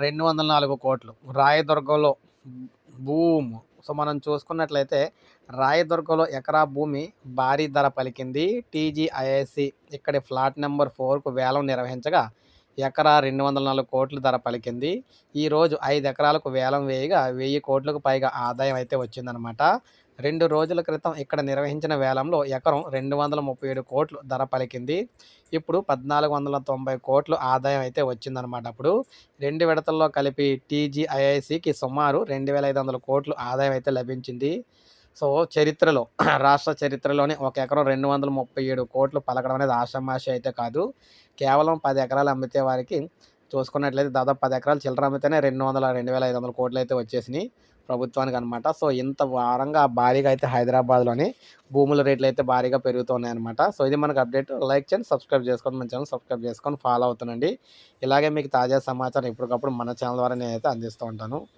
204 కోట్లు రాయదుర్గంలో boom. So, మనం చూసుకున్నట్లయితే రాయదుర్గంలో ఎకరా భూమి భారీ ధర పలికింది. టీజీఐఐసీ ఇక్కడి ఫ్లాట్ నెంబర్ 4కు వేలం నిర్వహించగా ఎకరా 204 కోట్లు ధర పలికింది. ఈరోజు 5 ఎకరాలకు వేలం వేయగా 1000 కోట్లకు పైగా ఆదాయం అయితే వచ్చిందనమాట. 2 రోజుల క్రితం ఇక్కడ నిర్వహించిన వేలంలో ఎకరం 237 కోట్లు ధర పలికింది. ఇప్పుడు 1490 కోట్లు ఆదాయం అయితే వచ్చిందనమాట. అప్పుడు 2 విడతల్లో కలిపి టీజీఐఐసీకి సుమారు 2500 కోట్లు ఆదాయం అయితే లభించింది. సో, చరిత్రలో రాష్ట్ర చరిత్రలోనే ఒక ఎకరం 237 కోట్లు పలకడం అనేది ఆషామాషీ అయితే కాదు. కేవలం 10 ఎకరాలు అమ్మితే వారికి చూసుకున్నట్లయితే దాదాపు 10 ఎకరాలు చిల్లర అమ్మితేనే 2,2500 కోట్లు అయితే వచ్చేసినాయి ప్రభుత్వానికి అనమాట. సో, ఇంత వారంగా భారీగా అయితే హైదరాబాద్‌లోని భూముల రేట్లు అయితే భారీగా పెరుగుతున్నాయన్నమాట. సో, ఇది మనకు అప్డేట్. లైక్ చేయండి, సబ్స్క్రైబ్ చేసుకోండి. మన ఛానల్ సబ్స్క్రైబ్ చేసుకొని ఫాలో అవుతుండండి. ఇలాగే మీకు తాజా సమాచారం ఎప్పటికప్పుడు మన ఛానల్ ద్వారా నేనైతే అందిస్తూ ఉంటాను.